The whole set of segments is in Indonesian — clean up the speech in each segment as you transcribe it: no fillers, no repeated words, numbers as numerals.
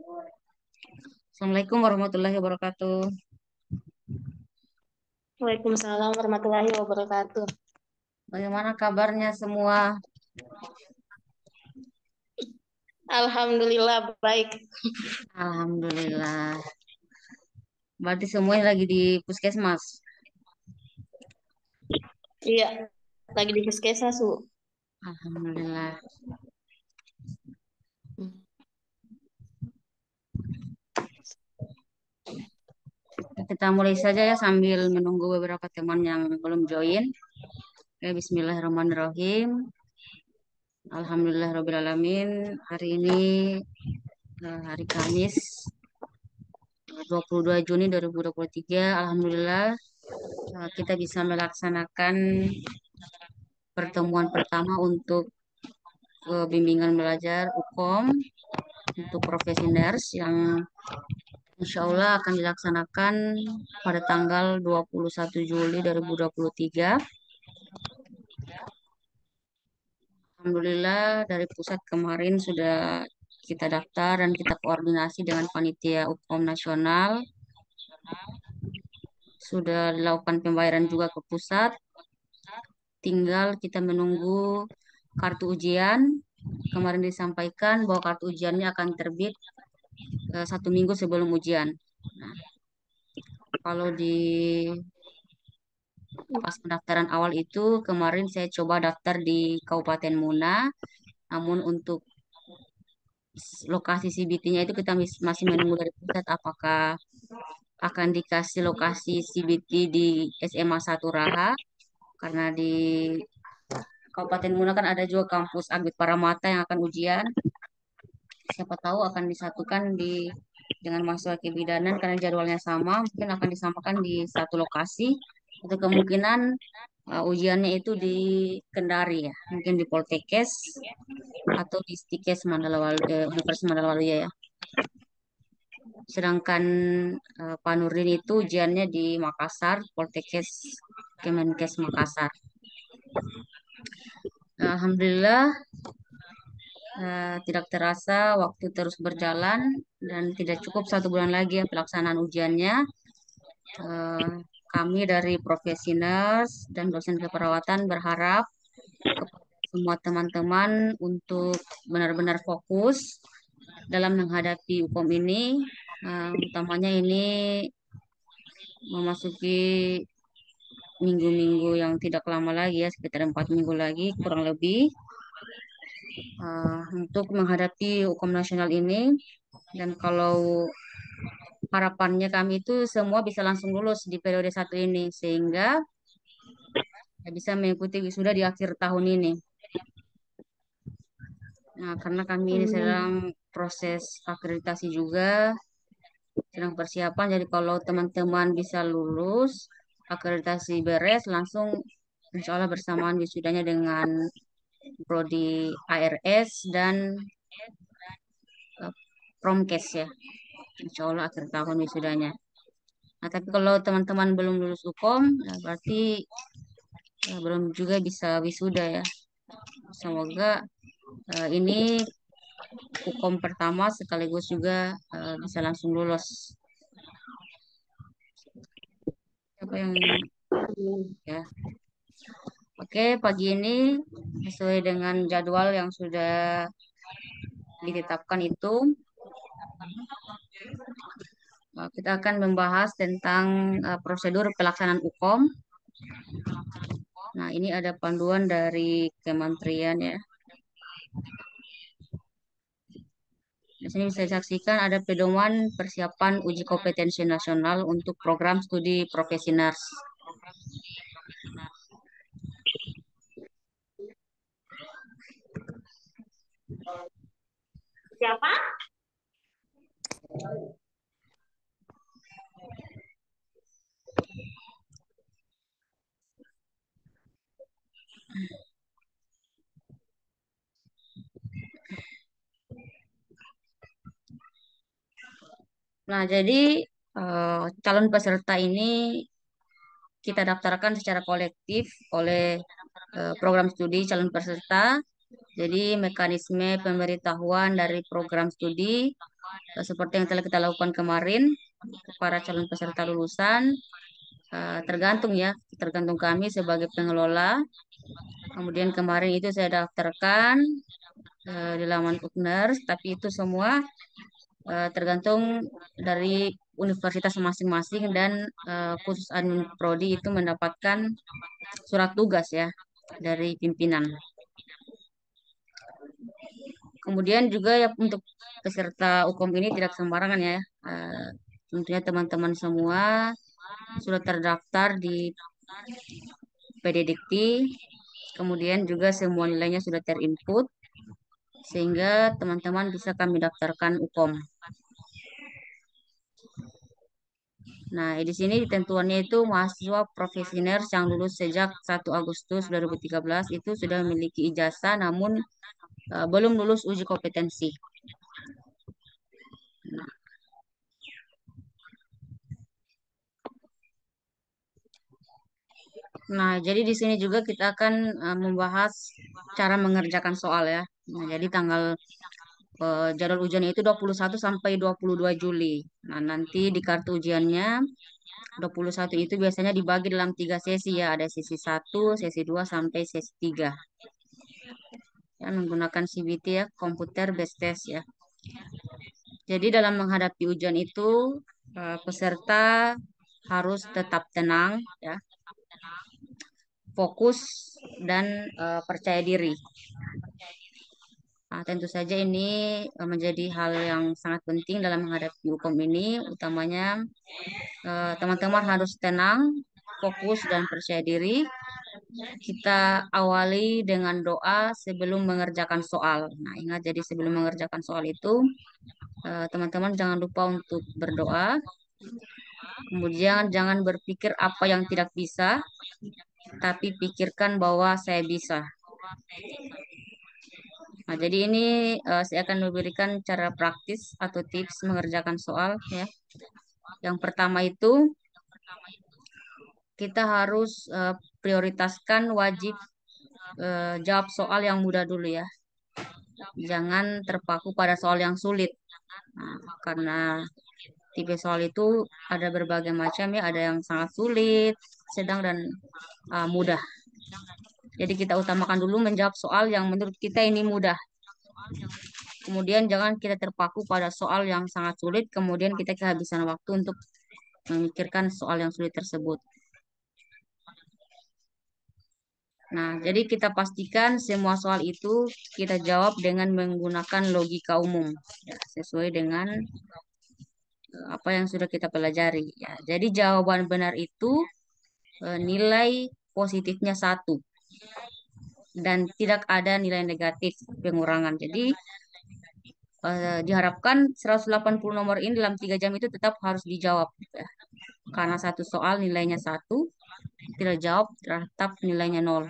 Assalamualaikum warahmatullahi wabarakatuh. Waalaikumsalam warahmatullahi wabarakatuh. Bagaimana kabarnya semua? Alhamdulillah baik. Alhamdulillah. Berarti semuanya lagi di puskesmas. Iya, lagi di puskesmas, Bu. Alhamdulillah. Kita mulai saja ya sambil menunggu beberapa teman yang belum join. Oke, Bismillahirrahmanirrahim. Alhamdulillahirrahmanirrahim. Hari ini hari Kamis 22 Juni 2023. Alhamdulillah kita bisa melaksanakan pertemuan pertama untuk bimbingan belajar UKOM untuk profesi nurse yang insya Allah akan dilaksanakan pada tanggal 21 Juli 2023. Alhamdulillah dari pusat kemarin sudah kita daftar dan kita koordinasi dengan panitia UKOM nasional. Sudah dilakukan pembayaran juga ke pusat. Tinggal kita menunggu kartu ujian. Kemarin disampaikan bahwa kartu ujiannya akan terbit 1 minggu sebelum ujian. Nah, kalau di pas pendaftaran awal itu kemarin saya coba daftar di Kabupaten Muna, namun untuk lokasi CBT-nya itu kita masih menunggu dari pusat apakah akan dikasih lokasi CBT di SMA 1 Raha karena di Kabupaten Muna kan ada juga kampus Agbit Paramata yang akan ujian. Siapa tahu akan disatukan dengan mahasiswa kebidanan karena jadwalnya sama, mungkin akan disamakan di satu lokasi. Itu kemungkinan ujiannya itu di Kendari ya, mungkin di Poltekkes atau di Stikes Universitas Mandalawaluya ya. Sedangkan Pak Nurdin itu ujiannya di Makassar, Poltekkes Kemenkes Makassar. Alhamdulillah tidak terasa waktu terus berjalan dan tidak cukup 1 bulan lagi ya pelaksanaan ujiannya. Eh, Kami dari profesi nurse dan dosen keperawatan berharap kepada semua teman-teman untuk benar-benar fokus dalam menghadapi UKOM ini. Utamanya ini memasuki minggu-minggu yang tidak lama lagi ya, sekitar 4 minggu lagi kurang lebih untuk menghadapi UKOM nasional ini. Dan kalau harapannya kami itu semua bisa langsung lulus di periode 1 ini sehingga bisa mengikuti wisuda di akhir tahun ini. Nah, karena kami ini sedang Amin. proses akreditasi juga, sedang persiapan. Jadi kalau teman-teman bisa lulus, akreditasi beres, langsung insya Allah bersamaan wisudanya dengan prodi ARS dan eh, Promkes ya. Insya Allah akhir tahun wisudanya. Nah, tapi kalau teman-teman belum lulus UKOM, ya berarti belum juga bisa wisuda ya. Semoga ini UKOM pertama sekaligus juga bisa langsung lulus. Siapa yang ya? Oke, pagi ini sesuai dengan jadwal yang sudah ditetapkan itu, kita akan membahas tentang prosedur pelaksanaan UKOM. Nah, ini ada panduan dari kementerian ya. Di sini bisa disaksikan ada pedoman persiapan uji kompetensi nasional untuk program studi profesi nurse. Siapa? Nah, jadi calon peserta ini kita daftarkan secara kolektif oleh program studi calon peserta. Jadi mekanisme pemberitahuan dari program studi seperti yang telah kita lakukan kemarin para calon peserta lulusan. Tergantung ya, tergantung kami sebagai pengelola. Kemudian kemarin itu saya daftarkan di laman UNERS, tapi itu semua tergantung dari universitas masing-masing dan khusus admin prodi itu mendapatkan surat tugas ya dari pimpinan. Kemudian juga ya untuk peserta UKOM ini tidak sembarangan ya. Tentunya teman-teman semua sudah terdaftar di PDDikti, kemudian juga semua nilainya sudah terinput, sehingga teman-teman bisa kami daftarkan UKOM. Nah, di sini tentuannya itu mahasiswa profesioner yang lulus sejak 1 Agustus 2013 itu sudah memiliki ijazah namun belum lulus uji kompetensi. Nah, jadi di sini juga kita akan membahas cara mengerjakan soal ya. Nah, jadi jadwal ujiannya itu 21 sampai 22 Juli. Nah, nanti di kartu ujiannya 21 itu biasanya dibagi dalam 3 sesi ya. Ada sesi 1, sesi 2 sampai sesi 3. Ya, menggunakan CBT ya, komputer based test ya. Jadi dalam menghadapi ujian itu peserta harus tetap tenang ya, fokus dan percaya diri. Nah, tentu saja ini menjadi hal yang sangat penting dalam menghadapi hukum ini, utamanya teman-teman harus tenang, fokus dan percaya diri. Kita awali dengan doa sebelum mengerjakan soal. Nah, ingat jadi sebelum mengerjakan soal itu teman-teman jangan lupa untuk berdoa. Kemudian jangan berpikir apa yang tidak bisa, tapi pikirkan bahwa saya bisa. Nah, jadi ini saya akan memberikan cara praktis atau tips mengerjakan soal ya. Yang pertama itu kita harus prioritaskan wajib jawab soal yang mudah dulu ya. Jangan terpaku pada soal yang sulit. Nah, karena tipe soal itu ada berbagai macam ya, ada yang sangat sulit, sedang dan mudah. Jadi kita utamakan dulu menjawab soal yang menurut kita ini mudah. Kemudian jangan kita terpaku pada soal yang sangat sulit, kemudian kita kehabisan waktu untuk memikirkan soal yang sulit tersebut. Nah, jadi kita pastikan semua soal itu kita jawab dengan menggunakan logika umum, ya, sesuai dengan apa yang sudah kita pelajari. Ya, jadi jawaban benar itu nilai positifnya 1 dan tidak ada nilai negatif pengurangan. Jadi diharapkan 180 nomor ini dalam 3 jam itu tetap harus dijawab. Ya. Karena satu soal nilainya 1, tidak jawab tetap nilainya 0.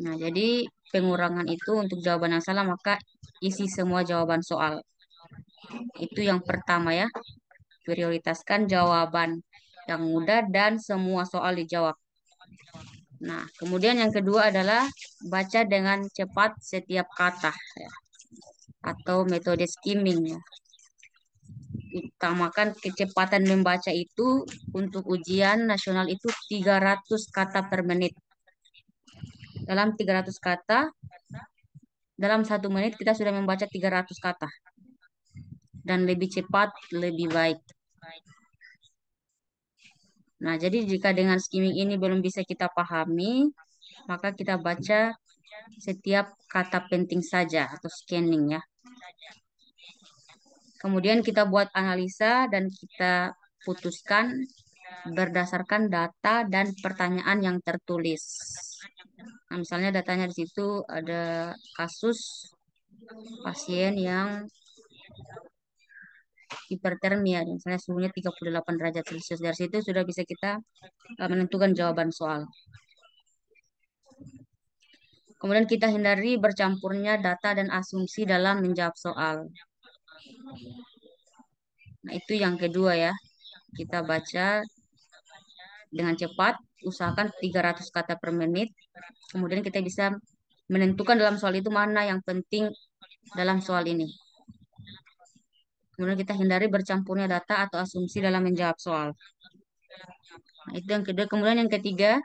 Nah, jadi pengurangan itu untuk jawaban yang salah, maka isi semua jawaban soal. Itu yang pertama ya. Prioritaskan jawaban yang mudah dan semua soal dijawab. Nah, kemudian yang kedua adalah baca dengan cepat setiap kata ya, atau metode skimming ya. Utamakan kecepatan membaca itu untuk ujian nasional itu 300 kata per menit. Dalam 300 kata, dalam 1 menit kita sudah membaca 300 kata. Dan lebih cepat, lebih baik. Nah, jadi jika dengan skimming ini belum bisa kita pahami, maka kita baca setiap kata penting saja atau scanning ya. Kemudian kita buat analisa dan kita putuskan berdasarkan data dan pertanyaan yang tertulis. Nah, misalnya datanya di situ ada kasus pasien yang hipertermia, misalnya suhunya 38 derajat Celcius. Dari situ sudah bisa kita menentukan jawaban soal. Kemudian kita hindari bercampurnya data dan asumsi dalam menjawab soal. Nah, itu yang kedua ya. Kita baca dengan cepat, usahakan 300 kata per menit. Kemudian kita bisa menentukan dalam soal itu mana yang penting dalam soal ini. Kemudian kita hindari bercampurnya data atau asumsi dalam menjawab soal. Nah, itu yang kedua. Kemudian yang ketiga,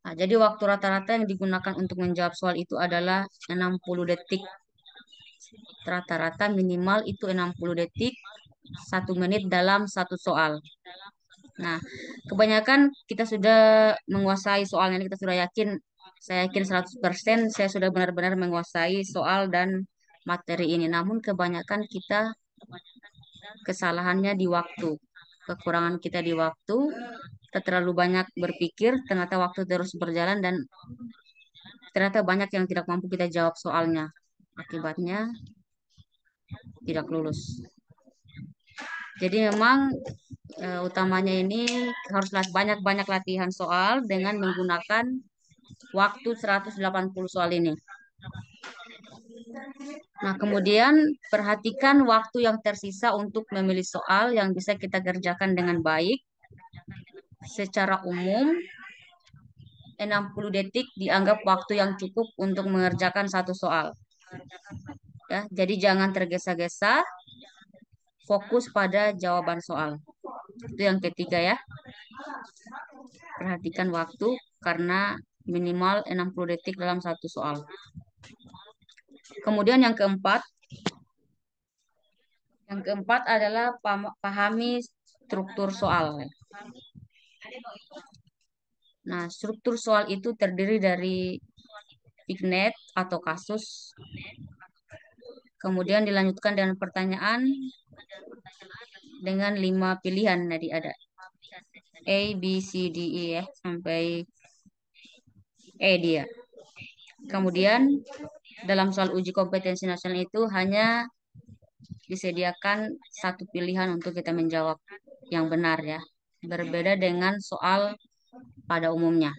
nah, jadi waktu rata-rata yang digunakan untuk menjawab soal itu adalah 60 detik. Rata-rata minimal itu 60 detik, 1 menit dalam satu soal. Nah, kebanyakan kita sudah menguasai soalnya, kita sudah yakin, saya yakin 100% saya sudah benar-benar menguasai soal dan materi ini. Namun kebanyakan kita kesalahannya di waktu. Kekurangan kita di waktu, kita terlalu banyak berpikir, ternyata waktu terus berjalan dan ternyata banyak yang tidak mampu kita jawab soalnya. Akibatnya tidak lulus. Jadi memang utamanya ini harus banyak-banyak latihan soal dengan menggunakan waktu 180 soal ini. Nah, kemudian perhatikan waktu yang tersisa untuk memilih soal yang bisa kita kerjakan dengan baik. Secara umum, 60 detik dianggap waktu yang cukup untuk mengerjakan satu soal. Ya, jadi jangan tergesa-gesa, fokus pada jawaban soal. Itu yang ketiga ya. Perhatikan waktu karena minimal 60 detik dalam satu soal. Kemudian yang keempat adalah pahami struktur soal. Nah, struktur soal itu terdiri dari vignet atau kasus, kemudian dilanjutkan dengan pertanyaan dengan 5 pilihan. Tadi ada A, B, C, D, E ya, sampai E dia. Kemudian dalam soal uji kompetensi nasional itu hanya disediakan satu pilihan untuk kita menjawab yang benar ya. Berbeda dengan soal pada umumnya.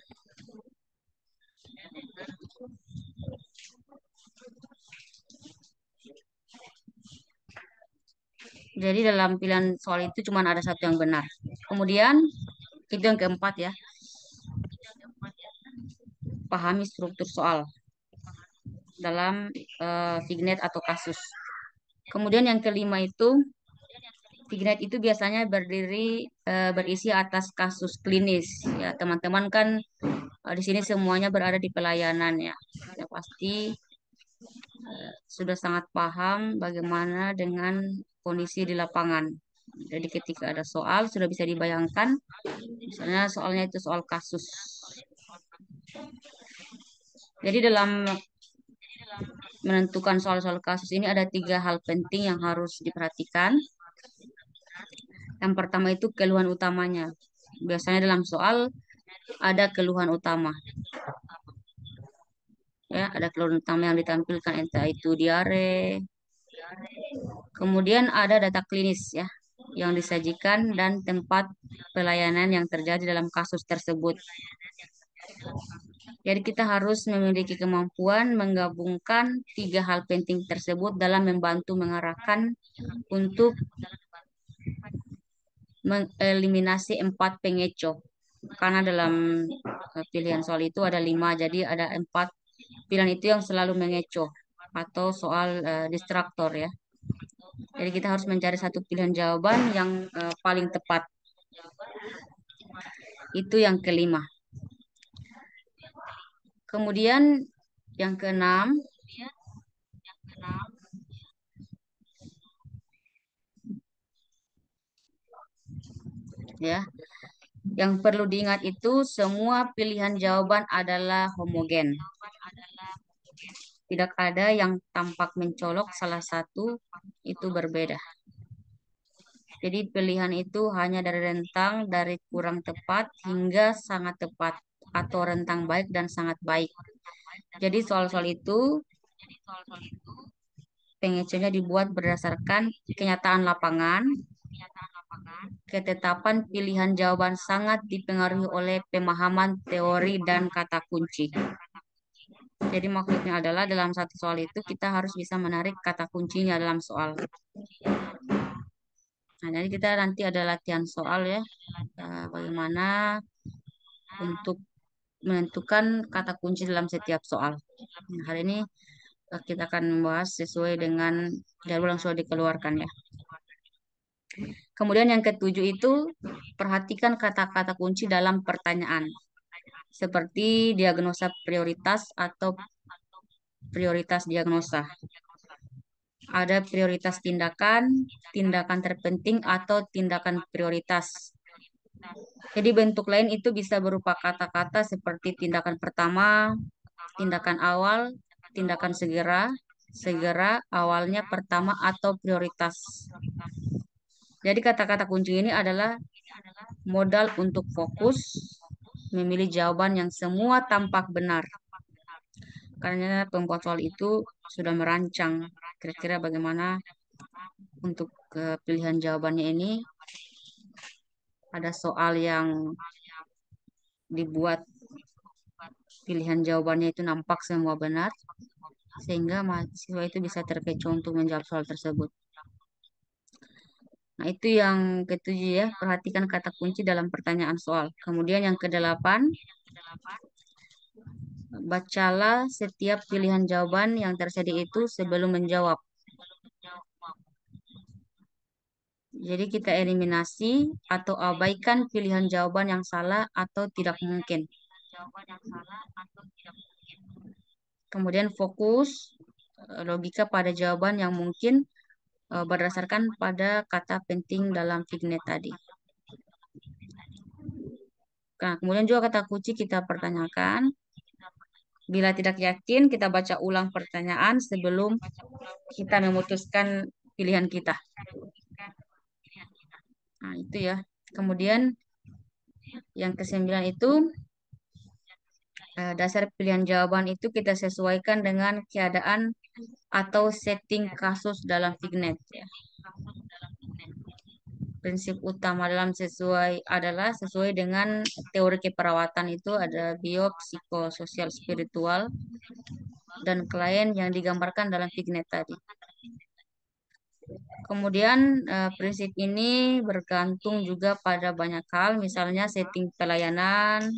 Jadi dalam pilihan soal itu cuma ada satu yang benar. Kemudian itu yang keempat ya. Pahami struktur soal dalam vignet atau kasus. Kemudian yang kelima itu vignet itu biasanya berisi atas kasus klinis ya. Teman-teman kan di sini semuanya berada di pelayanan ya. Ya pasti sudah sangat paham bagaimana dengan kondisi di lapangan. Jadi ketika ada soal sudah bisa dibayangkan, misalnya soalnya itu soal kasus. Jadi dalam menentukan soal-soal kasus ini ada 3 hal penting yang harus diperhatikan. Yang pertama itu keluhan utamanya. Biasanya dalam soal ada keluhan utama. Ya, ada keluhan utama yang ditampilkan entah itu diare. Kemudian ada data klinis ya yang disajikan dan tempat pelayanan yang terjadi dalam kasus tersebut. Jadi kita harus memiliki kemampuan menggabungkan 3 hal penting tersebut dalam membantu mengarahkan untuk mengeliminasi 4 pengecoh. Karena dalam pilihan soal itu ada 5, jadi ada 4 pilihan itu yang selalu mengecoh atau soal distraktor ya. Jadi kita harus mencari satu pilihan jawaban yang paling tepat. Itu yang kelima. Kemudian yang keenam, ya, yang perlu diingat itu semua pilihan jawaban adalah homogen. Tidak ada yang tampak mencolok salah satu itu berbeda. Jadi pilihan itu hanya dari rentang dari kurang tepat hingga sangat tepat atau rentang baik dan sangat baik. Jadi soal-soal itu pengecohnya dibuat berdasarkan kenyataan lapangan. Ketetapan pilihan jawaban sangat dipengaruhi oleh pemahaman teori dan kata kunci. Jadi maksudnya adalah dalam satu soal itu kita harus bisa menarik kata kuncinya dalam soal. Nah, jadi kita nanti ada latihan soal ya. Bagaimana untuk menentukan kata kunci dalam setiap soal. Nah, hari ini kita akan membahas sesuai dengan jadwal yang sudah dikeluarkan ya. Kemudian yang ketujuh itu perhatikan kata-kata kunci dalam pertanyaan seperti diagnosa prioritas atau prioritas diagnosa. Ada prioritas tindakan, tindakan terpenting atau tindakan prioritas. Jadi bentuk lain itu bisa berupa kata-kata seperti tindakan pertama, tindakan awal, tindakan segera, segera, awalnya, pertama, atau prioritas. Jadi kata-kata kunci ini adalah modal untuk fokus, memilih jawaban yang semua tampak benar. Karena pembuat soal itu sudah merancang kira-kira bagaimana untuk pilihan jawabannya ini. Ada soal yang dibuat pilihan jawabannya itu nampak semua benar, sehingga mahasiswa itu bisa terkecoh untuk menjawab soal tersebut. Nah, itu yang ketujuh ya, perhatikan kata kunci dalam pertanyaan soal. Kemudian yang kedelapan, bacalah setiap pilihan jawaban yang tersedia itu sebelum menjawab. Jadi kita eliminasi atau abaikan pilihan jawaban yang salah atau tidak mungkin. Kemudian fokus logika pada jawaban yang mungkin berdasarkan pada kata penting dalam Fignet tadi. Nah, kemudian juga kata kunci kita pertanyakan. Bila tidak yakin, kita baca ulang pertanyaan sebelum kita memutuskan pilihan kita. Nah, itu ya. Kemudian yang kesembilan itu dasar pilihan jawaban itu kita sesuaikan dengan keadaan atau setting kasus dalam Fignet ya. Prinsip utama dalam sesuai dengan teori keperawatan itu ada biopsikososial spiritual dan klien yang digambarkan dalam Fignet tadi. Kemudian prinsip ini bergantung juga pada banyak hal, misalnya setting pelayanan,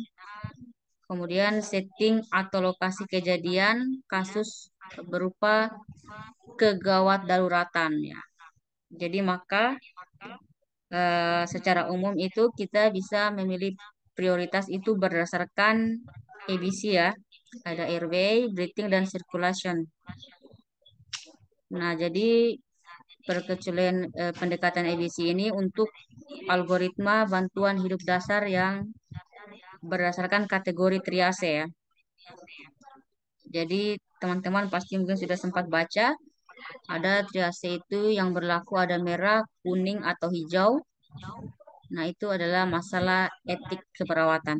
kemudian setting atau lokasi kejadian kasus berupa kegawat daruratan ya. Jadi maka secara umum itu kita bisa memilih prioritas itu berdasarkan ABC ya. Ada airway, breathing, dan circulation. Nah, jadi perkecualian pendekatan ABC ini untuk algoritma bantuan hidup dasar yang berdasarkan kategori triase ya. Jadi teman-teman pasti mungkin sudah sempat baca, ada triase itu yang berlaku ada merah, kuning, atau hijau. Nah, itu adalah masalah etik keperawatan.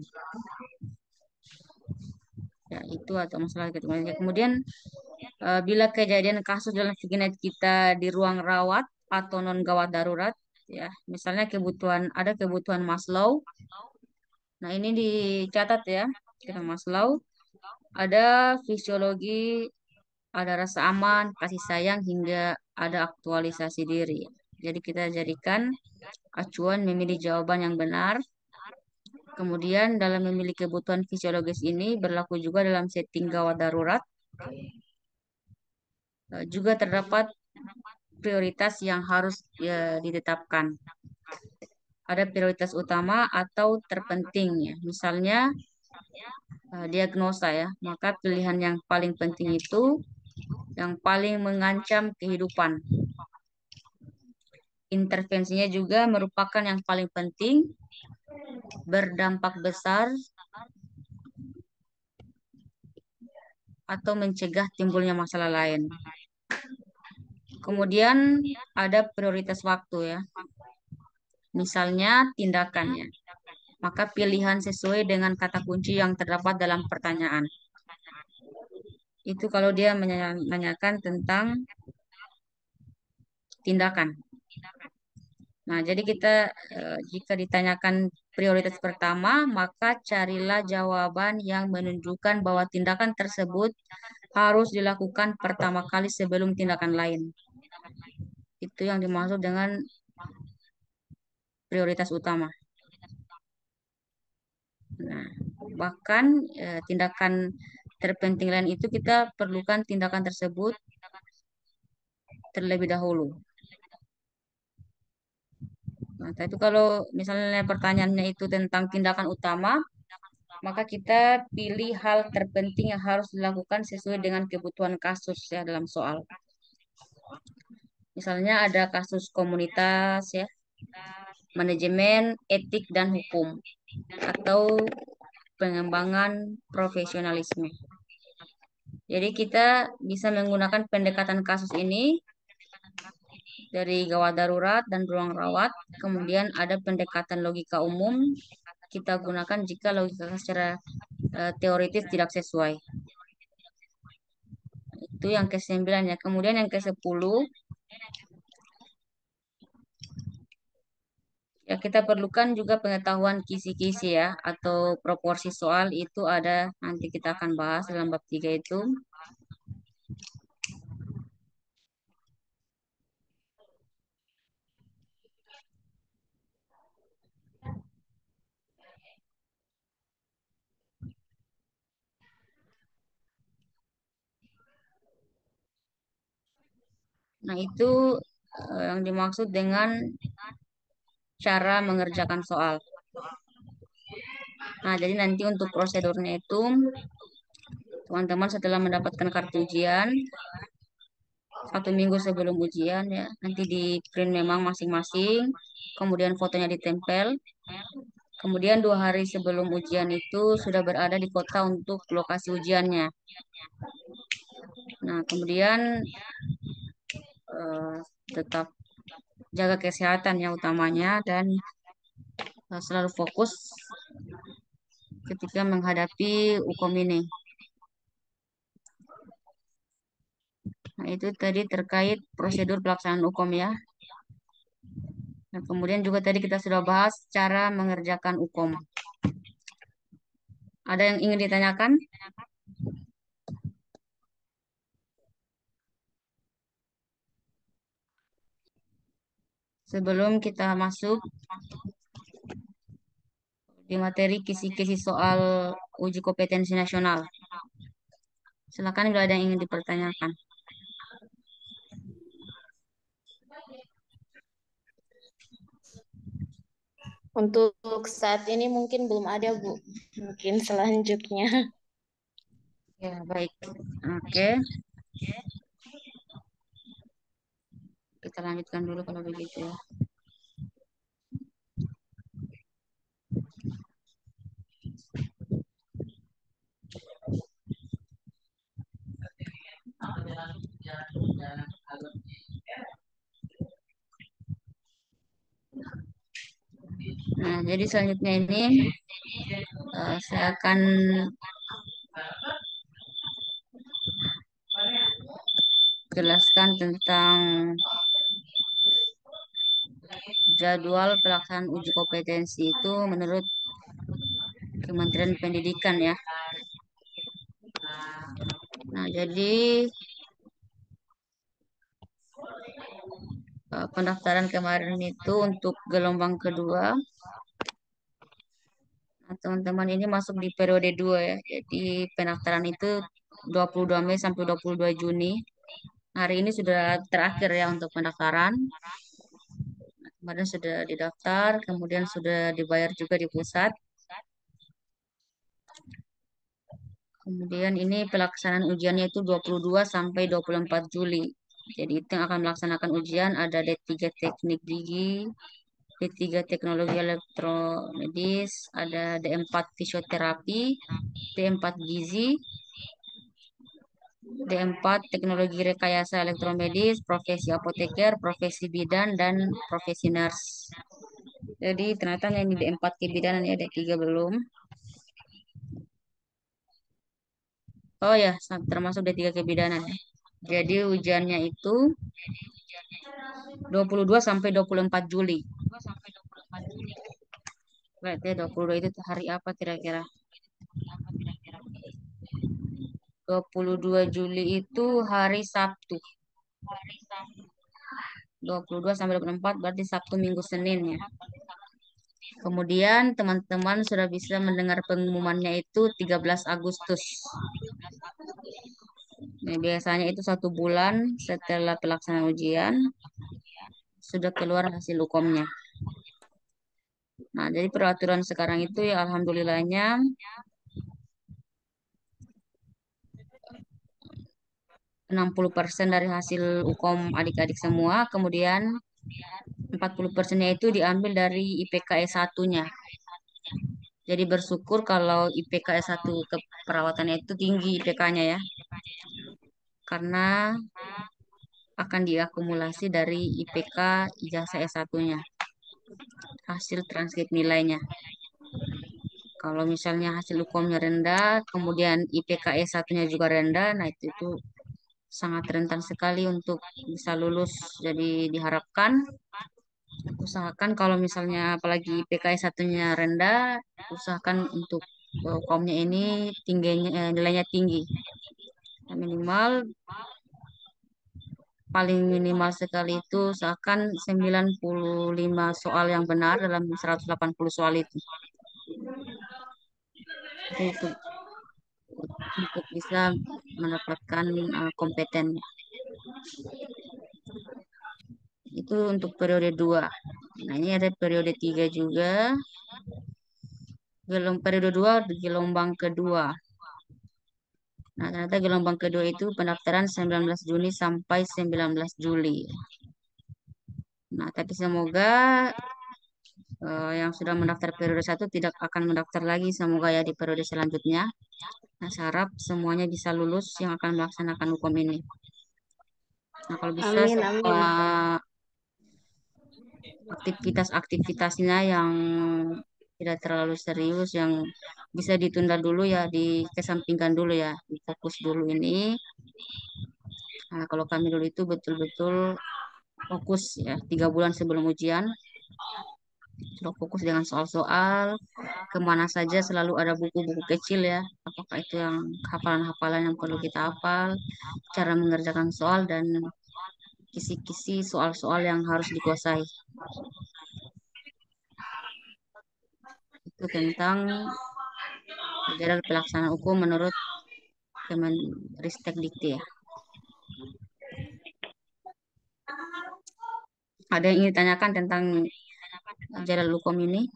Ya, itu atau masalah keperawatan. Kemudian bila kejadian kasus dalam Fignet kita di ruang rawat atau non gawat darurat, ya, misalnya ada kebutuhan Maslow. Nah, ini dicatat ya, kita Maslow. Ada fisiologi, ada rasa aman, kasih sayang, hingga ada aktualisasi diri. Jadi kita jadikan acuan memilih jawaban yang benar. Kemudian dalam memilih kebutuhan fisiologis ini berlaku juga dalam setting gawat darurat. Juga terdapat prioritas yang harus ditetapkan. Ada prioritas utama atau terpenting ya. Misalnya diagnosa ya. Maka pilihan yang paling penting itu yang paling mengancam kehidupan. Intervensinya juga merupakan yang paling penting, berdampak besar, atau mencegah timbulnya masalah lain. Kemudian ada prioritas waktu ya. Misalnya tindakannya. Maka pilihan sesuai dengan kata kunci yang terdapat dalam pertanyaan. Itu kalau dia menanyakan tentang tindakan. Nah, jadi kita jika ditanyakan prioritas pertama, maka carilah jawaban yang menunjukkan bahwa tindakan tersebut harus dilakukan pertama kali sebelum tindakan lain. Itu yang dimaksud dengan prioritas utama. Nah, bahkan tindakan terpenting lain itu kita perlukan tindakan tersebut terlebih dahulu. Nah, tapi kalau misalnya pertanyaannya itu tentang tindakan utama, maka kita pilih hal terpenting yang harus dilakukan sesuai dengan kebutuhan kasus ya dalam soal. Misalnya ada kasus komunitas ya, manajemen, etik dan hukum, atau pengembangan profesionalisme. Jadi kita bisa menggunakan pendekatan kasus ini dari gawat darurat dan ruang rawat. Kemudian ada pendekatan logika umum kita gunakan jika logika secara teoritis tidak sesuai. Itu yang ke-9 ya. Kemudian yang ke-10 ya kita perlukan juga pengetahuan kisi-kisi ya atau proporsi soal itu ada nanti kita akan bahas dalam bab 3 itu. Nah, itu yang dimaksud dengan cara mengerjakan soal. Nah, jadi nanti untuk prosedurnya itu teman-teman setelah mendapatkan kartu ujian 1 minggu sebelum ujian ya nanti di print memang masing-masing, kemudian fotonya ditempel, kemudian 2 hari sebelum ujian itu sudah berada di kota untuk lokasi ujiannya. Nah, kemudian eh, tetap jaga kesehatan ya utamanya dan selalu fokus ketika menghadapi UKOM ini. Nah, itu tadi terkait prosedur pelaksanaan UKOM ya. Nah, kemudian juga tadi kita sudah bahas cara mengerjakan UKOM. Ada yang ingin ditanyakan? Sebelum kita masuk di materi kisi-kisi soal uji kompetensi nasional. Silakan bila ada yang ingin dipertanyakan. Untuk saat ini mungkin belum ada, Bu. Mungkin selanjutnya. Ya, baik. Oke, kita lanjutkan dulu kalau begitu ya. Nah, jadi selanjutnya ini saya akan jelaskan tentang jadwal pelaksanaan uji kompetensi itu menurut Kementerian Pendidikan ya. Nah, jadi pendaftaran kemarin itu untuk gelombang kedua. Nah, teman-teman ini masuk di periode 2 ya. Jadi pendaftaran itu 22 Mei sampai 22 Juni. Hari ini sudah terakhir ya untuk pendaftaran. Kemarin sudah didaftar, kemudian sudah dibayar juga di pusat. Kemudian ini pelaksanaan ujiannya itu 22 sampai 24 Juli. Jadi itu yang akan melaksanakan ujian ada D3 Teknik Gigi, D3 Teknologi Elektromedis, ada D4 Fisioterapi, D4 Gizi, D4 Teknologi Rekayasa Elektromedis, Profesi Apoteker, Profesi Bidan, dan Profesi Nurse. Jadi ternyata yang di D4 kebidanan ya, D3 belum. Oh ya, termasuk D3 kebidanan ya. Jadi ujiannya itu 22 sampai 24 Juli. Berarti 22 itu hari apa kira-kira? 22 Juli itu hari Sabtu. 22 sampai 24 berarti Sabtu Minggu Senin ya. Kemudian teman-teman sudah bisa mendengar pengumumannya itu 13 Agustus. Nah, biasanya itu 1 bulan setelah pelaksanaan ujian sudah keluar hasil UKOM-nya. Nah, jadi peraturan sekarang itu ya alhamdulillahnya 60% dari hasil UKOM adik-adik semua, kemudian 40%-nya itu diambil dari IPK S1-nya. Jadi bersyukur kalau IPK S1 keperawatannya itu tinggi IPK-nya ya, karena akan diakumulasi dari IPK ijazah S1-nya, hasil transkrip nilainya. Kalau misalnya hasil UKOM-nya rendah, kemudian IPK S1-nya juga rendah, nah itu sangat rentan sekali untuk bisa lulus. Jadi diharapkan usahakan kalau misalnya apalagi IPK S1-nya rendah, usahakan untuk UKOM-nya ini nilainya tinggi. Minimal paling minimal sekali itu usahakan 95 soal yang benar dalam 180 soal itu. Itu untuk bisa mendapatkan kompeten. Itu untuk periode 2. Nah, ini ada periode 3 juga. Periode 2 gelombang kedua. Nah, ternyata gelombang kedua itu pendaftaran 19 Juni sampai 19 Juli. Nah, tapi semoga yang sudah mendaftar periode 1 tidak akan mendaftar lagi. Semoga ya di periode selanjutnya. Nah, saya harap semuanya bisa lulus yang akan melaksanakan hukum ini. Nah, kalau bisa Amin, semua amin. aktivitas-aktivitasnya yang tidak terlalu serius, yang bisa ditunda dulu ya, dikesampingkan dulu ya, difokus dulu ini. Nah, kalau kami dulu itu betul-betul fokus ya, 3 bulan sebelum ujian, sudah fokus dengan soal-soal, kemana saja selalu ada buku-buku kecil ya, apakah itu yang hafalan-hafalan yang perlu kita hafal, cara mengerjakan soal, dan kisi-kisi soal-soal yang harus dikuasai. Itu tentang ajaran pelaksanaan hukum menurut Kemenristek Dikti ya. Ada yang ingin ditanyakan tentang ajaran hukum ini?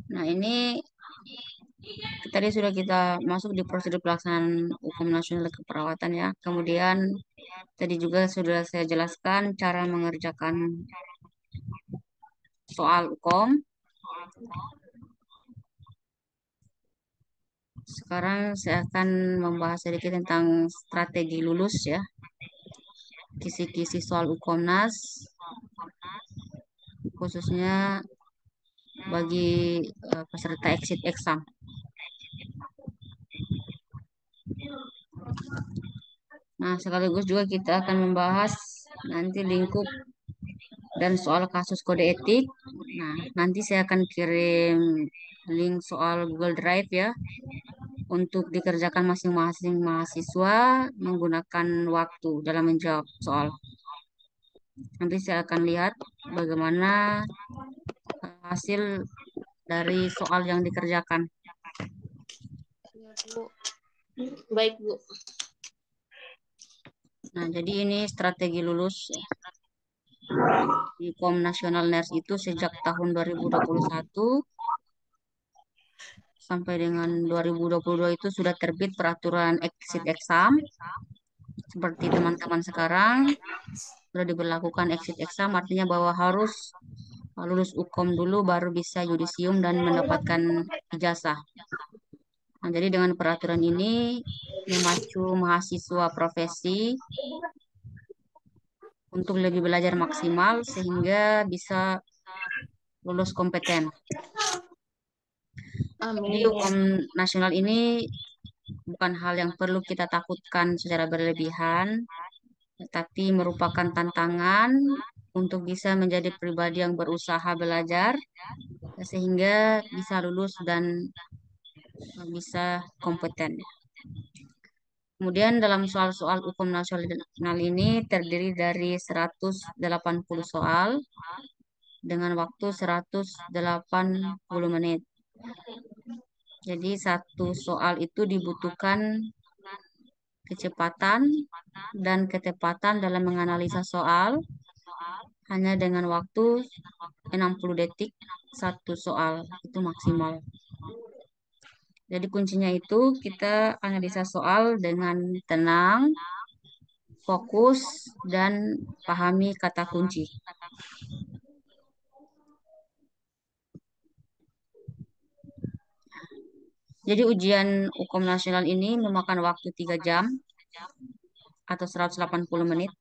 Nah, ini tadi sudah kita masuk di prosedur pelaksanaan hukum nasional keperawatan ya. Kemudian tadi juga sudah saya jelaskan cara mengerjakan soal hukum. Sekarang saya akan membahas sedikit tentang strategi lulus ya, kisi-kisi soal UKOMNAS, khususnya bagi peserta exit exam. Nah, sekaligus juga kita akan membahas nanti lingkup dan soal kasus kode etik. Nah, nanti saya akan kirim link soal Google Drive ya untuk dikerjakan masing-masing mahasiswa menggunakan waktu dalam menjawab soal. Nanti saya akan lihat bagaimana hasil dari soal yang dikerjakan. Ya, Bu. Baik, Bu. Nah, jadi ini strategi lulus ya, di Kom Nasional NERS itu sejak tahun 2021 sampai dengan 2022 itu sudah terbit peraturan exit exam. Seperti teman-teman sekarang sudah diberlakukan exit exam, artinya bahwa harus lulus Ukom dulu baru bisa yudisium dan mendapatkan ijazah. Nah, jadi dengan peraturan ini memacu mahasiswa profesi untuk lebih belajar maksimal sehingga bisa lulus kompeten. Jadi Amin. hukum nasional ini bukan hal yang perlu kita takutkan secara berlebihan, tetapi merupakan tantangan untuk bisa menjadi pribadi yang berusaha belajar sehingga bisa lulus dan bisa kompeten. Kemudian dalam soal-soal hukum nasional ini terdiri dari 180 soal dengan waktu 180 menit. Jadi satu soal itu dibutuhkan kecepatan dan ketepatan dalam menganalisa soal hanya dengan waktu 60 detik satu soal itu maksimal. Jadi kuncinya itu kita analisa soal dengan tenang, fokus, dan pahami kata kunci. Jadi ujian hukum nasional ini memakan waktu 3 jam atau 180 menit.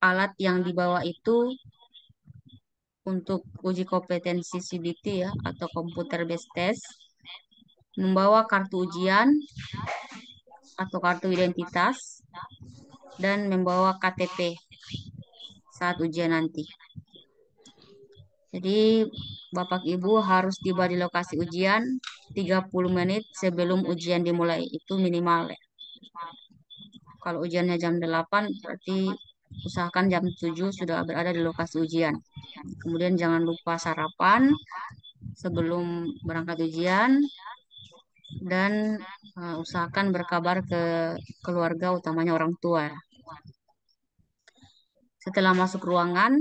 Alat yang dibawa itu untuk uji kompetensi CBT ya atau computer based test, membawa kartu ujian atau kartu identitas dan membawa KTP saat ujian nanti. Jadi Bapak Ibu harus tiba di lokasi ujian 30 menit sebelum ujian dimulai, itu minimal ya. Kalau ujiannya jam 8 berarti usahakan jam 7 sudah berada di lokasi ujian. Kemudian jangan lupa sarapan sebelum berangkat ujian dan usahakan berkabar ke keluarga utamanya orang tua. Setelah masuk ruangan,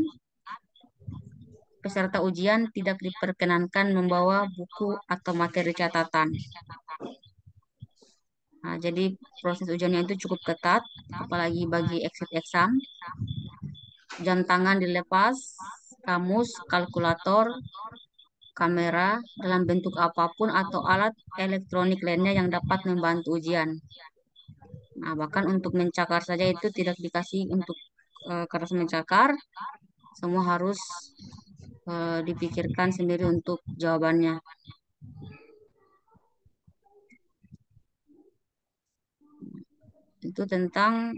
peserta ujian tidak diperkenankan membawa buku atau materi catatan. Nah, jadi proses ujiannya itu cukup ketat, apalagi bagi exit exam. Jam tangan dilepas, kamus, kalkulator, kamera dalam bentuk apapun atau alat elektronik lainnya yang dapat membantu ujian. Nah, bahkan untuk mencakar saja itu tidak dikasih untuk kertas mencakar, semua harus dipikirkan sendiri untuk jawabannya. Itu tentang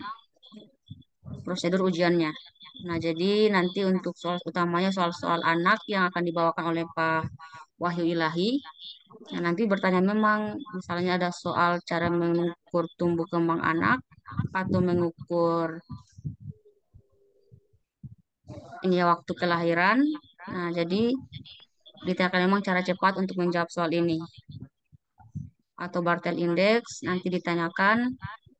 prosedur ujiannya. Nah, jadi nanti untuk soal utamanya soal-soal anak yang akan dibawakan oleh Pak Wahyu Ilahi. Nah, nanti bertanya memang misalnya ada soal cara mengukur tumbuh kembang anak atau mengukur ini ya waktu kelahiran. Nah, jadi ditanyakan memang cara cepat untuk menjawab soal ini. Atau Bartel Index nanti ditanyakan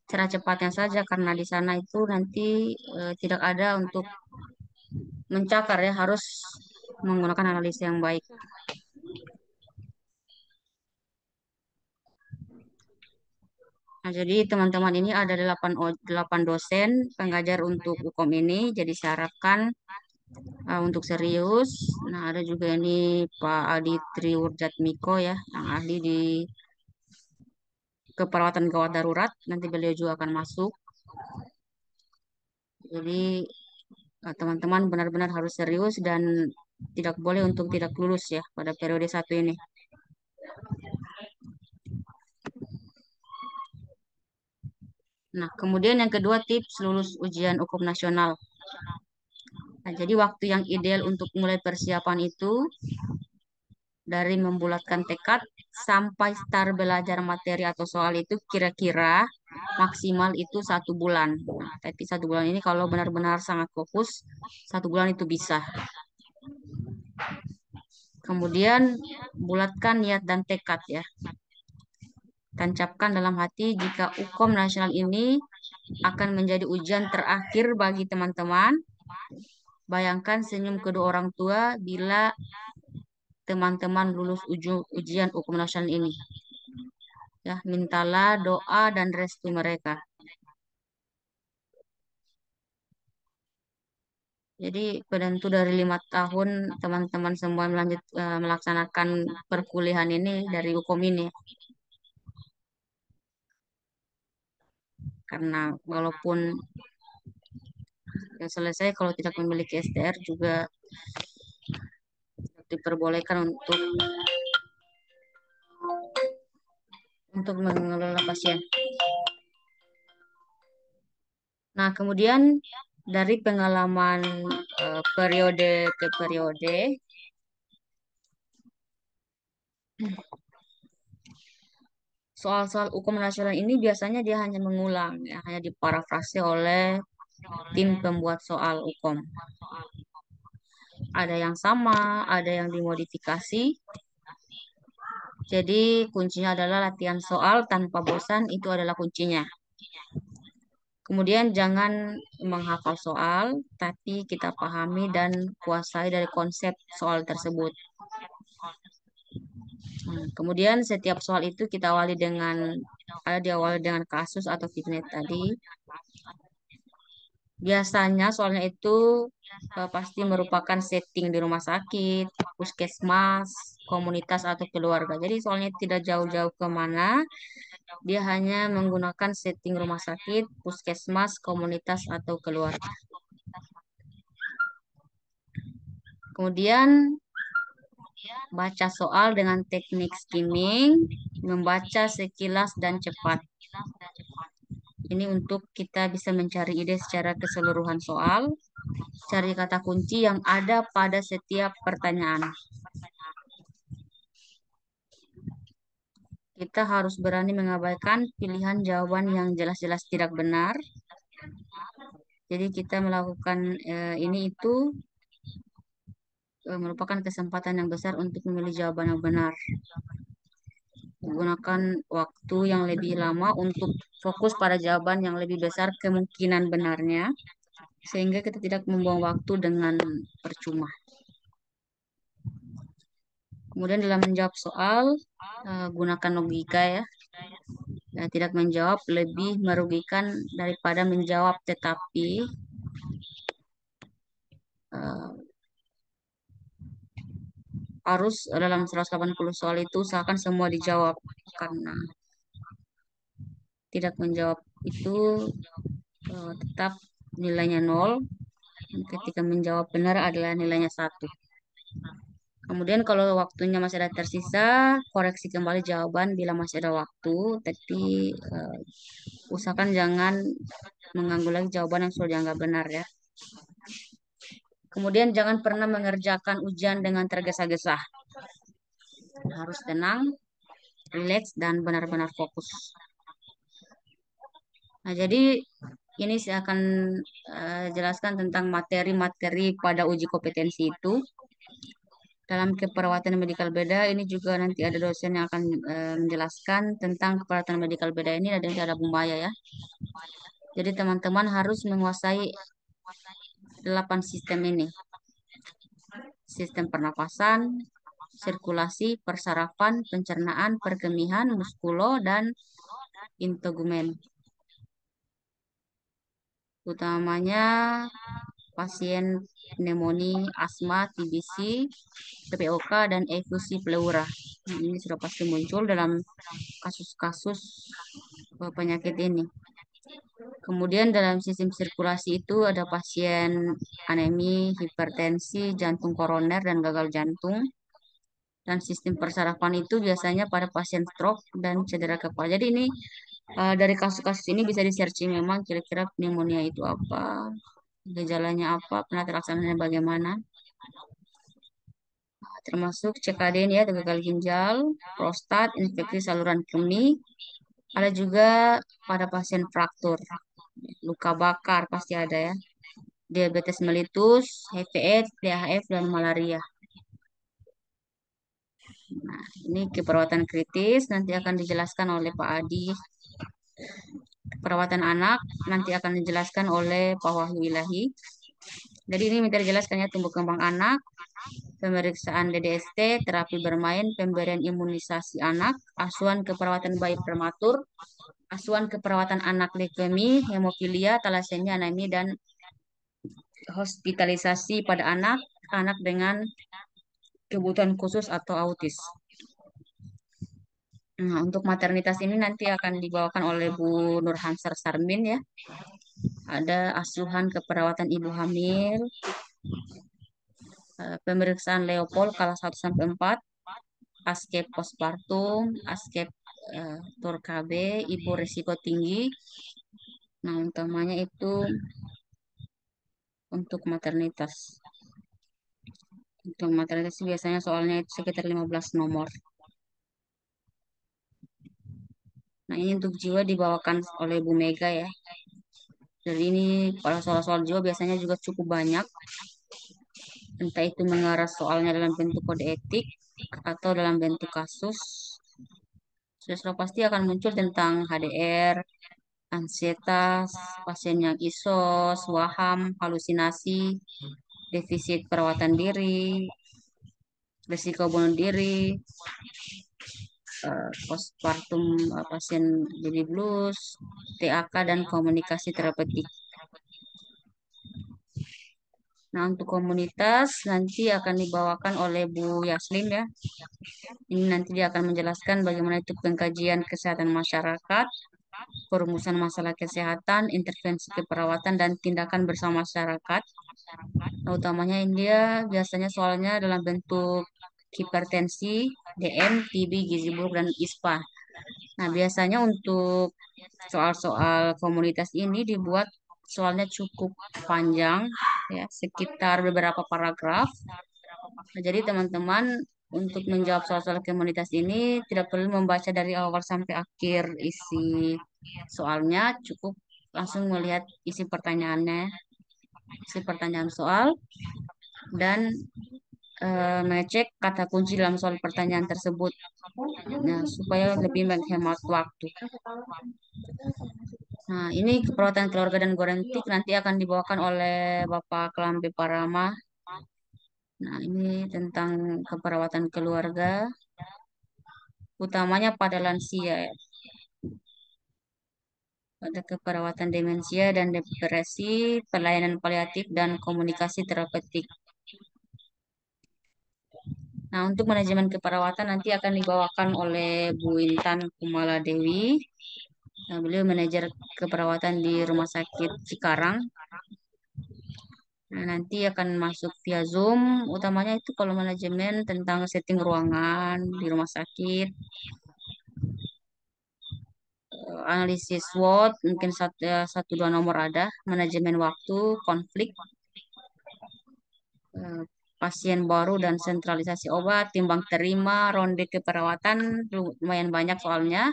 cara cepatnya saja karena di sana itu nanti tidak ada untuk mencakar ya harus menggunakan analisa yang baik. Nah, jadi teman-teman ini ada 8 dosen pengajar untuk hukum ini, jadi saya harapkan untuk serius. Nah, ada juga ini Pak Adi Triwurjatmiko ya, yang ahli di keperawatan gawat darurat. Nanti beliau juga akan masuk. Jadi teman-teman benar-benar harus serius dan tidak boleh untuk tidak lulus ya pada periode 1 ini. Nah, kemudian yang kedua tips lulus ujian hukum nasional. Nah, jadi waktu yang ideal untuk mulai persiapan itu dari membulatkan tekad sampai start belajar materi atau soal itu kira-kira maksimal itu 1 bulan. Nah, tapi 1 bulan ini kalau benar-benar sangat fokus, 1 bulan itu bisa. Kemudian bulatkan niat dan tekad ya. Tancapkan dalam hati jika hukum nasional ini akan menjadi ujian terakhir bagi teman-teman. Bayangkan senyum kedua orang tua bila teman-teman lulus ujian hukum nasional ini. Ya, mintalah doa dan restu mereka. Jadi penentu dari 5 tahun teman-teman semua melaksanakan perkuliahan ini dari hukum ini. Karena walaupun yang selesai kalau tidak memiliki STR juga diperbolehkan untuk mengelola pasien. Nah, kemudian dari pengalaman periode ke periode, soal-soal hukum nasional ini biasanya dia hanya mengulang, ya, hanya diparafrase oleh tim pembuat soal hukum. Ada yang sama, ada yang dimodifikasi. Jadi kuncinya adalah latihan soal tanpa bosan, itu adalah kuncinya. Kemudian jangan menghafal soal, tapi kita pahami dan kuasai dari konsep soal tersebut. Kemudian setiap soal itu kita diawali dengan kasus atau fitness tadi. Biasanya soalnya itu pasti merupakan setting di rumah sakit, puskesmas, komunitas atau keluarga. Jadi soalnya tidak jauh-jauh kemana, dia hanya menggunakan setting rumah sakit, puskesmas, komunitas atau keluarga. Kemudian baca soal dengan teknik skimming, membaca sekilas dan cepat. Ini untuk kita bisa mencari ide secara keseluruhan soal, cari kata kunci yang ada pada setiap pertanyaan. Kita harus berani mengabaikan pilihan jawaban yang jelas-jelas tidak benar. Jadi kita melakukan ini itu merupakan kesempatan yang besar untuk memilih jawaban yang benar. Menggunakan waktu yang lebih lama untuk fokus pada jawaban yang lebih besar kemungkinan benarnya, sehingga kita tidak membuang waktu dengan percuma. Kemudian dalam menjawab soal, gunakan logika ya. Tidak menjawab lebih merugikan daripada menjawab, tetapi harus dalam 180 soal itu usahakan semua dijawab, karena tidak menjawab itu tetap nilainya 0. Ketika menjawab benar adalah nilainya 1. Kemudian kalau waktunya masih ada tersisa, koreksi kembali jawaban bila masih ada waktu, tapi usahakan jangan mengganggu lagi jawaban yang sudah dianggap benar ya. Kemudian jangan pernah mengerjakan ujian dengan tergesa-gesa. Harus tenang, rileks, dan benar-benar fokus. Nah, jadi ini saya akan jelaskan tentang materi-materi pada uji kompetensi itu. Dalam keperawatan medikal beda, ini juga nanti ada dosen yang akan menjelaskan tentang keperawatan medikal beda ini, dan ada Bumbaya ya. Jadi teman-teman harus menguasai 8 sistem ini. Sistem pernapasan, sirkulasi, persarafan, pencernaan, perkemihan, muskulo, dan integumen. Utamanya pasien pneumonia, asma, TBC, PPOK, dan efusi pleura. Ini sudah pasti muncul dalam kasus-kasus penyakit ini. Kemudian dalam sistem sirkulasi itu ada pasien anemi, hipertensi, jantung koroner, dan gagal jantung. Dan sistem persarafan itu biasanya pada pasien stroke dan cedera kepala. Jadi ini dari kasus-kasus ini bisa di-searching memang kira-kira pneumonia itu apa, gejalanya apa, penata laksananya bagaimana. Termasuk CKD ya, gagal ginjal, prostat, infeksi saluran kemih. Ada juga pada pasien fraktur, luka bakar pasti ada ya, diabetes mellitus, HIV/AIDS, DHF, dan malaria. Nah, ini keperawatan kritis nanti akan dijelaskan oleh Pak Adi. Perawatan anak nanti akan dijelaskan oleh Pak Wahyu Ilahi. Jadi ini minta dijelaskan ya, tumbuh kembang anak, pemeriksaan DDST, terapi bermain, pemberian imunisasi anak, asuhan keperawatan bayi prematur, asuhan keperawatan anak leukemi, hemofilia, talasemia, anemia, dan hospitalisasi pada anak, anak dengan kebutuhan khusus atau autis. Nah, untuk maternitas ini nanti akan dibawakan oleh Bu Nurhansar Sarmin ya. Ada asuhan keperawatan ibu hamil, pemeriksaan Leopold skala 1 sampai 4, askep postpartum, askep tur KB, ibu risiko tinggi. Nah, utamanya itu untuk maternitas. Untuk maternitas biasanya soalnya itu sekitar 15 nomor. Nah, ini untuk jiwa dibawakan oleh Bu Mega ya. Jadi ini kalau soal-soal jiwa biasanya juga cukup banyak. Entah itu mengarah soalnya dalam bentuk kode etik atau dalam bentuk kasus. Sudah pasti akan muncul tentang HDR, ansietas, pasien yang ISOS, waham, halusinasi, defisit perawatan diri, risiko bunuh diri, postpartum pasien baby blues, TAK, dan komunikasi terapeutik. Nah, untuk komunitas nanti akan dibawakan oleh Bu Yaslin ya. Ini nanti dia akan menjelaskan bagaimana itu pengkajian kesehatan masyarakat, perumusan masalah kesehatan, intervensi keperawatan, dan tindakan bersama masyarakat. Nah, utamanya ini dia biasanya soalnya dalam bentuk hipertensi, DM, TB, gizi buruk, dan ISPA. Nah, biasanya untuk soal-soal komunitas ini dibuat soalnya cukup panjang, ya, sekitar beberapa paragraf. Nah, jadi teman-teman untuk menjawab soal-soal komunitas ini tidak perlu membaca dari awal sampai akhir isi soalnya, cukup langsung melihat isi pertanyaan soal, dan mengecek kata kunci dalam soal pertanyaan tersebut. Nah, supaya lebih menghemat waktu. Nah, ini keperawatan keluarga dan gorentik nanti akan dibawakan oleh Bapak Kelambi Parama. Nah, ini tentang keperawatan keluarga, utamanya pada lansia, ya. Pada keperawatan demensia dan depresi, pelayanan paliatif, dan komunikasi terapeutik. Nah, untuk manajemen keperawatan nanti akan dibawakan oleh Bu Intan Kumala Dewi. Nah, beliau manajer keperawatan di Rumah Sakit Cikarang. Nah, nanti akan masuk via Zoom. Utamanya itu kalau manajemen tentang setting ruangan di rumah sakit, analisis SWOT, mungkin satu dua nomor ada, manajemen waktu, konflik, eh, pasien baru dan sentralisasi obat, timbang terima, ronde keperawatan, lumayan banyak soalnya,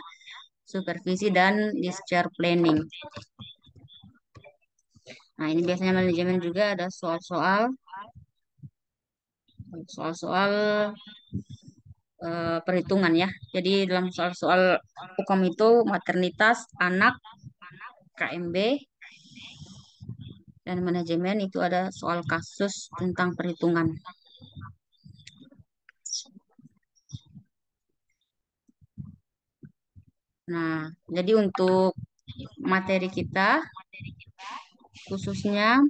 supervisi, dan discharge planning. Nah, ini biasanya manajemen juga ada soal-soal perhitungan ya. Jadi dalam soal-soal hukum itu maternitas, anak, KMB, dan manajemen itu ada soal kasus tentang perhitungan. Nah, jadi untuk materi kita khususnya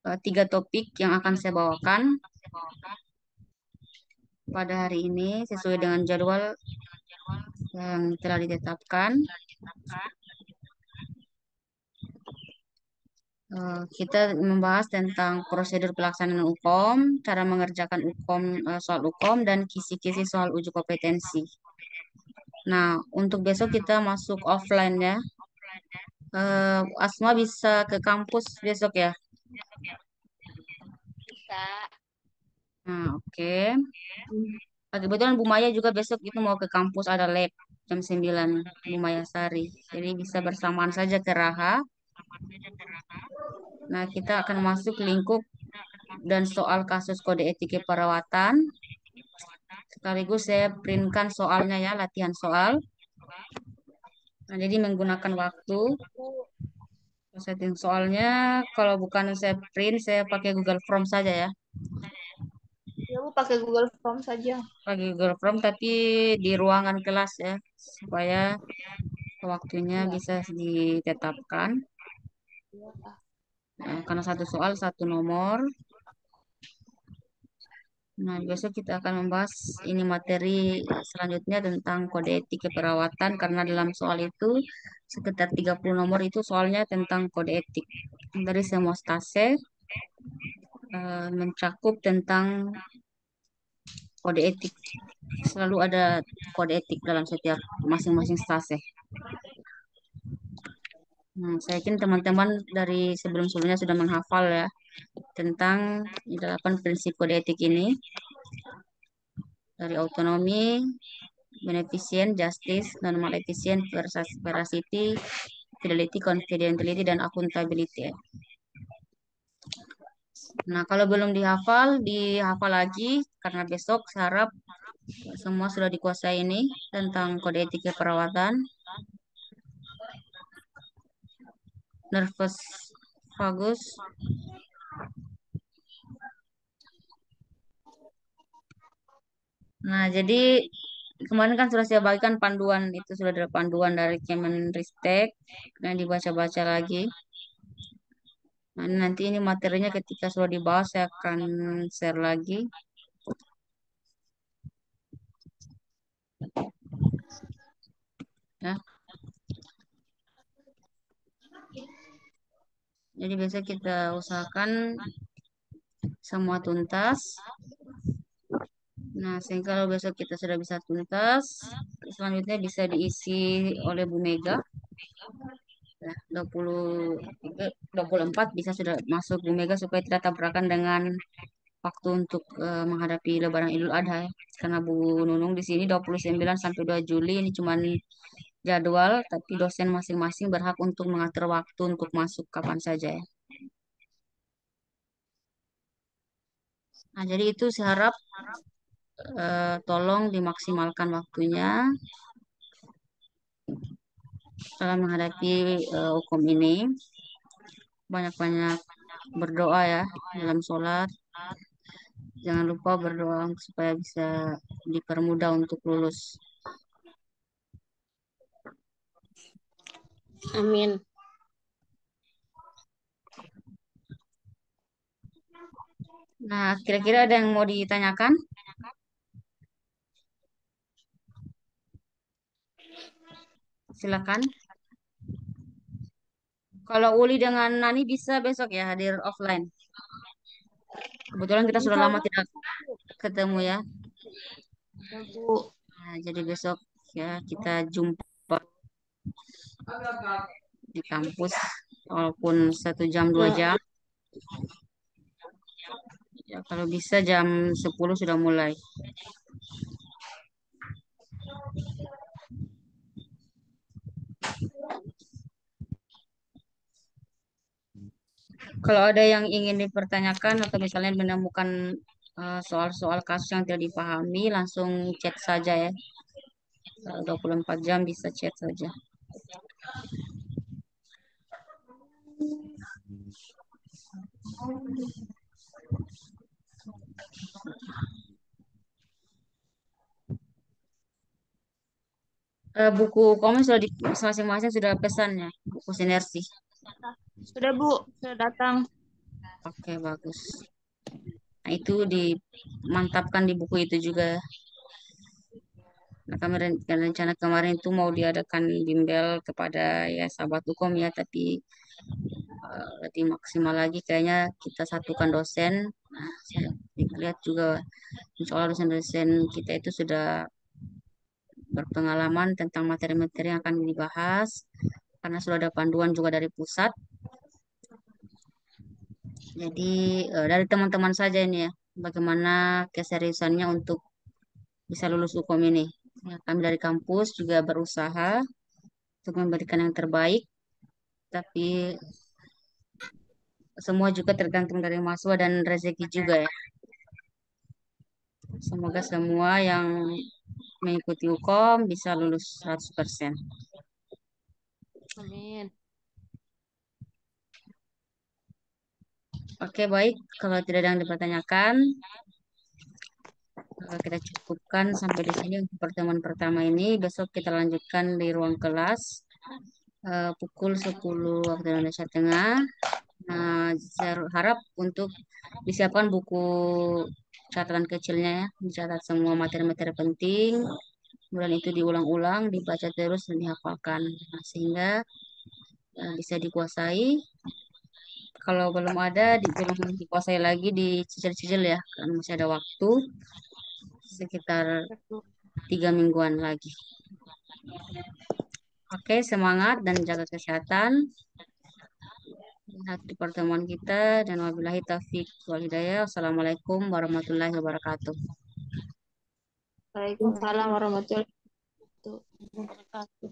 3 topik yang akan saya bawakan pada hari ini sesuai dengan jadwal yang telah ditetapkan. Kita membahas tentang prosedur pelaksanaan UKOM, cara mengerjakan UKOM, soal UKOM, dan kisi-kisi soal uji kompetensi. Nah, untuk besok kita masuk offline ya. Asma bisa ke kampus besok ya. Bisa. Nah, oke. Kebetulan Bu Maya juga besok itu mau ke kampus ada lab jam 9 Bu Maya Sari. Jadi bisa bersamaan saja ke Raha. Nah, kita akan masuk lingkup dan soal kasus kode etik keperawatan. Sekaligus saya printkan soalnya ya, latihan soal. Nah, jadi menggunakan waktu setting soalnya, kalau bukan saya print, saya pakai Google Form saja ya. Ya, Bu, pakai Google Form saja. Pakai Google Form tapi di ruangan kelas ya, supaya waktunya Iya. bisa ditetapkan. Iya. Nah, karena satu soal satu nomor. Nah, besok kita akan membahas ini materi selanjutnya tentang kode etik keperawatan karena dalam soal itu sekitar 30 nomor itu soalnya tentang kode etik. Dari semua stase mencakup tentang kode etik. Selalu ada kode etik dalam setiap masing-masing stase. Saya yakin teman-teman dari sebelum-sebelumnya sudah menghafal ya tentang 8 prinsip kode etik ini dari autonomi, beneficent, justice, normal efficient, veracity, fidelity, confidentiality, dan accountability. Nah, kalau belum dihafal, dihafal lagi karena besok saya harap semua sudah dikuasai ini tentang kode etik keperawatan. Nervous vagus. Nah, jadi kemarin kan sudah saya bagikan panduan, itu sudah ada panduan dari Kemenristek. Nah, dibaca-baca lagi. Nah, nanti ini materinya ketika sudah dibahas saya akan share lagi. Ya. Jadi biasa kita usahakan semua tuntas. Nah, sehingga kalau besok kita sudah bisa tuntas, selanjutnya bisa diisi oleh Bu Mega. Ya, 24 bisa sudah masuk Bu Mega supaya tidak tabrakan dengan waktu untuk menghadapi Lebaran Idul Adha ya. Karena Bu Nunung di sini 29 sampai 2 Juli ini cuman jadwal, tapi dosen masing-masing berhak untuk mengatur waktu untuk masuk kapan saja ya. Nah, jadi itu saya harap tolong dimaksimalkan waktunya dalam menghadapi hukum ini. Banyak-banyak berdoa ya dalam sholat. Jangan lupa berdoa supaya bisa dipermudah untuk lulus. Amin. Nah, kira-kira ada yang mau ditanyakan? Silakan. Kalau Uli dengan Nani bisa besok ya hadir offline. Kebetulan kita sudah Bisa, lama Bu. tidak ketemu ya. Ya, Bu. Nah, jadi besok ya kita jumpa di kampus walaupun 1 jam 2 jam. Ya. Ya, kalau bisa jam 10 sudah mulai. Kalau ada yang ingin dipertanyakan atau misalnya menemukan soal-soal kasus yang tidak dipahami, langsung chat saja ya. 24 jam bisa chat saja. Buku komen sudah di masing-masing sudah pesan ya, buku sinergi. Sudah, Bu. Sudah datang. Oke, bagus. Nah, itu dimantapkan di buku itu juga. Nah, kemarin rencana kemarin itu mau diadakan bimbel kepada ya sahabat hukum ya, tapi Lebih maksimal lagi kayaknya kita satukan dosen. Nah, saya lihat juga insya Allah dosen-dosen kita itu sudah berpengalaman tentang materi-materi yang akan dibahas karena sudah ada panduan juga dari pusat. Jadi dari teman-teman saja ini ya, bagaimana keseriusannya untuk bisa lulus hukum ini. Ya, kami dari kampus juga berusaha untuk memberikan yang terbaik, tapi semua juga tergantung dari mahasiswa dan rezeki juga ya. Semoga semua yang mengikuti hukum bisa lulus 100%. Amin. Oke, baik. Kalau tidak ada yang dipertanyakan, kita cukupkan sampai di sini untuk pertemuan pertama ini. Besok kita lanjutkan di ruang kelas pukul 10 waktu Indonesia Tengah. Nah, saya harap untuk disiapkan buku catatan kecilnya ya, dicatat semua materi-materi penting, kemudian itu diulang-ulang, dibaca terus dan dihafalkan. Nah, sehingga bisa dikuasai. Kalau belum ada, belum dikuasai lagi dicicil-cicil ya, karena masih ada waktu sekitar 3 mingguan lagi. Oke, semangat dan jaga kesehatan. Lihat di pertemuan kita dan wabillahi taufiq wal hidayah. Wassalamualaikum warahmatullahi wabarakatuh. Waalaikumsalam warahmatullahi wabarakatuh.